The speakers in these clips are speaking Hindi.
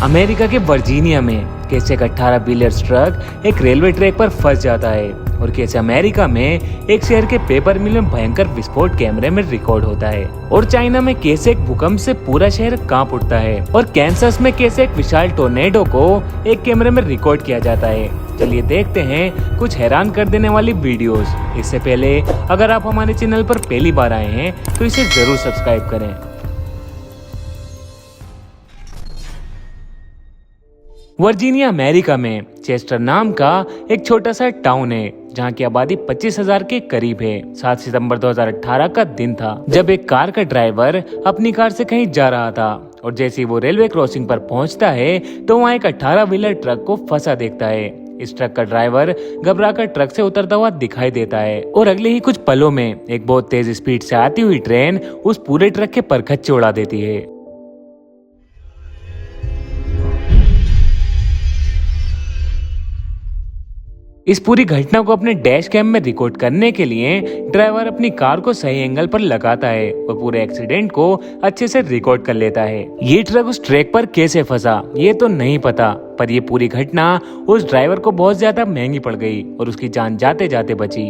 अमेरिका के वर्जीनिया में कैसे एक 18 व्हीलर ट्रक एक रेलवे ट्रैक पर फंस जाता है और कैसे अमेरिका में एक शहर के पेपर मिल में भयंकर विस्फोट कैमरे में रिकॉर्ड होता है और चाइना में कैसे एक भूकंप से पूरा शहर कांप उठता है और कैंसस में कैसे एक विशाल टोर्नेडो को एक कैमरे में रिकॉर्ड किया जाता है। चलिए देखते हैं कुछ हैरान कर देने वाली वीडियोस। इससे पहले अगर आप हमारे चैनल पर पहली बार आए हैं तो इसे जरूर सब्सक्राइब करें। वर्जीनिया अमेरिका में चेस्टर नाम का एक छोटा सा टाउन है जहाँ की आबादी 25,000 के करीब है। 7 सितंबर 2018 का दिन था जब एक कार का ड्राइवर अपनी कार से कहीं जा रहा था और जैसे ही वो रेलवे क्रॉसिंग पर पहुंचता है तो वहाँ एक 18 व्हीलर ट्रक को फंसा देखता है। इस ट्रक का ड्राइवर घबराकर ट्रक से उतरता हुआ दिखाई देता है और अगले ही कुछ पलों में एक बहुत तेज स्पीड से आती हुई ट्रेन उस पूरे ट्रक के परखच्चे उड़ा देती है। इस पूरी घटना को अपने डैश कैम में रिकॉर्ड करने के लिए ड्राइवर अपनी कार को सही एंगल पर लगाता है और पूरे एक्सीडेंट को अच्छे से रिकॉर्ड कर लेता है। ये ट्रक उस ट्रैक पर कैसे फंसा ये तो नहीं पता, पर ये पूरी घटना उस ड्राइवर को बहुत ज्यादा महंगी पड़ गई और उसकी जान जाते जाते बची।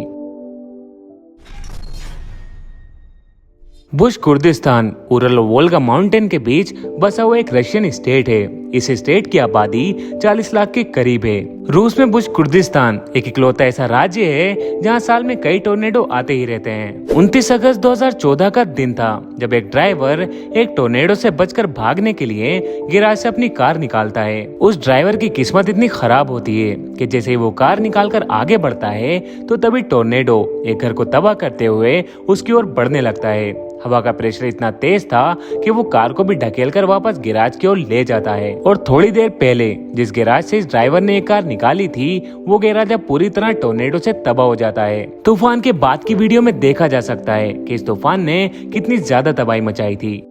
Bush Kurdistan Ural Volga mountain के बीच बसा हुआ एक रशियन स्टेट है। इस स्टेट की आबादी 40 लाख के करीब है। रूस में बुश कुर्दिस्तान एक इकलौता ऐसा राज्य है जहां साल में कई टोर्नेडो आते ही रहते हैं। 29 अगस्त 2014 का दिन था जब एक ड्राइवर एक टोर्नेडो से बचकर भागने के लिए गैराज से अपनी कार निकालता है। उस ड्राइवर की किस्मत इतनी खराब होती है कि जैसे ही वो कार निकालकर आगे बढ़ता है तो तभी टोर्नेडो एक घर को तबाह करते हुए उसकी ओर बढ़ने लगता है। हवा का प्रेशर इतना तेज था कि वो कार को भी ढकेलकर वापस गैराज की ओर ले जाता है और थोड़ी देर पहले जिस गैराज से इस ड्राइवर ने एक कार निकाली थी वो गैराज अब पूरी तरह टोर्नेडो से तबाह हो जाता है। तूफान के बाद की वीडियो में देखा जा सकता है कि इस तूफान ने कितनी ज्यादा तबाही मचाई थी।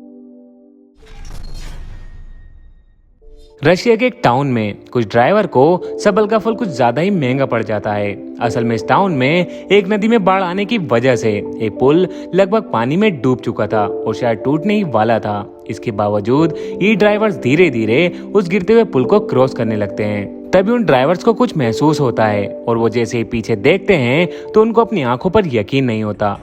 रशिया के एक टाउन में कुछ ड्राइवर को सब्र का फल कुछ ज्यादा ही महंगा पड़ जाता है। असल में इस टाउन में एक नदी में बाढ़ आने की वजह से एक पुल लगभग पानी में डूब चुका था और शायद टूटने ही वाला था। इसके बावजूद ये ड्राइवर्स धीरे धीरे उस गिरते हुए पुल को क्रॉस करने लगते हैं। तभी उन ड्राइवर्स को कुछ महसूस होता है और वो जैसे ही पीछे देखते हैं तो उनको अपनी आंखों पर यकीन नहीं होता।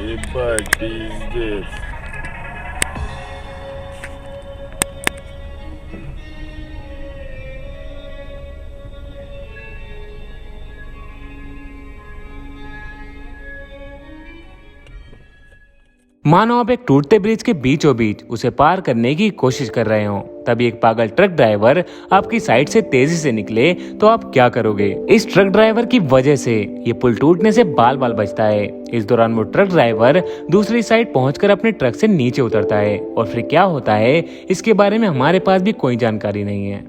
Ебать, пиздец. मानो आप एक टूटते ब्रिज के बीचों बीच उसे पार करने की कोशिश कर रहे हो, तभी एक पागल ट्रक ड्राइवर आपकी साइड से तेजी से निकले तो आप क्या करोगे। इस ट्रक ड्राइवर की वजह से ये पुल टूटने से बाल बाल बचता है। इस दौरान वो ट्रक ड्राइवर दूसरी साइड पहुंचकर अपने ट्रक से नीचे उतरता है और फिर क्या होता है इसके बारे में हमारे पास भी कोई जानकारी नहीं है।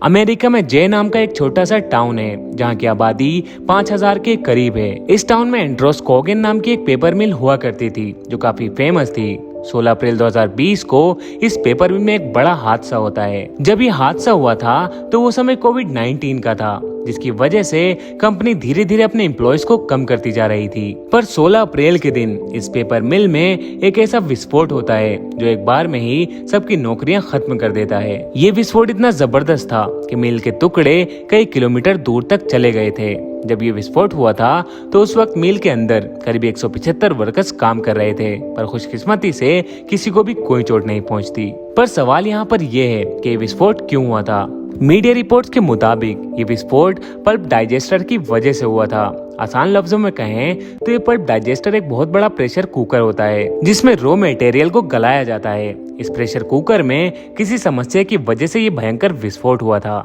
अमेरिका में जे नाम का एक छोटा सा टाउन है जहाँ की आबादी 5,000 के करीब है। इस टाउन में एंड्रोस कोगेन नाम की एक पेपर मिल हुआ करती थी जो काफी फेमस थी। 16 अप्रैल 2020 को इस पेपर मिल में एक बड़ा हादसा होता है। जब ये हादसा हुआ था तो वो समय कोविड-19 का था जिसकी वजह से कंपनी धीरे धीरे अपने एम्प्लॉयज को कम करती जा रही थी। पर 16 अप्रैल के दिन इस पेपर मिल में एक ऐसा विस्फोट होता है जो एक बार में ही सबकी नौकरियां खत्म कर देता है। ये विस्फोट इतना जबरदस्त था कि मिल के टुकड़े कई किलोमीटर दूर तक चले गए थे। जब ये विस्फोट हुआ था तो उस वक्त मिल के अंदर करीब 175 वर्कर्स काम कर रहे थे, पर खुशकिस्मती से किसी को भी कोई चोट नहीं पहुंचती। पर सवाल यहाँ पर यह है कि विस्फोट क्यों हुआ था। मीडिया रिपोर्ट्स के मुताबिक ये विस्फोट पल्प डाइजेस्टर की वजह से हुआ था। आसान लफ्जों में कहें तो ये पल्प डाइजेस्टर एक बहुत बड़ा प्रेशर कुकर होता है जिसमें रॉ मटेरियल को गलाया जाता है। इस प्रेशर कुकर में किसी समस्या की वजह से ये भयंकर विस्फोट हुआ था।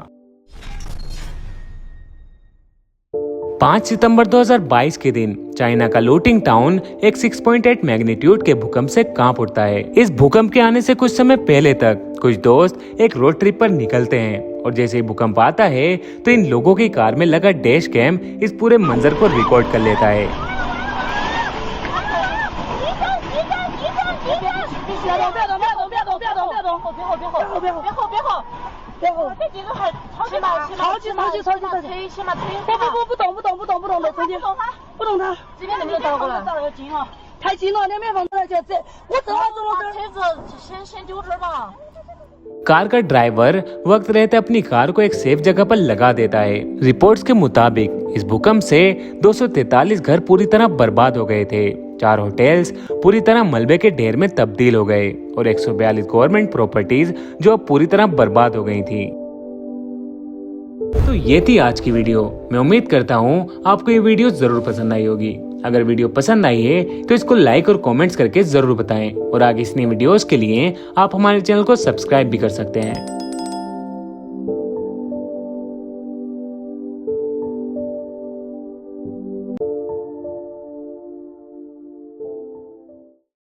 5 सितंबर 2022 के दिन चाइना का लूटिंग टाउन एक 6.8 मैग्नीट्यूड के भूकंप से कांप उठता है। इस भूकंप के आने से कुछ समय पहले तक कुछ दोस्त एक रोड ट्रिप पर निकलते हैं और जैसे ही भूकंप आता है तो इन लोगों की कार में लगा डैश कैम इस पूरे मंजर को रिकॉर्ड कर लेता है। कार का ड्राइवर वक्त रहते अपनी कार को एक सेफ जगह पर लगा देता है। रिपोर्ट्स के मुताबिक इस भूकंप से 243 घर पूरी तरह बर्बाद हो गए थे, 4 होटल्स पूरी तरह मलबे के ढेर में तब्दील हो गए और 142 गवर्नमेंट प्रॉपर्टीज जो अब पूरी तरह बर्बाद हो गई थी। तो ये थी आज की वीडियो। मैं उम्मीद करता हूँ आपको ये वीडियो जरूर पसंद आई होगी। अगर वीडियो पसंद आई है तो इसको लाइक और कमेंट्स करके जरूर बताएं और आगे इस नई वीडियोस के लिए आप हमारे चैनल को सब्सक्राइब भी कर सकते हैं।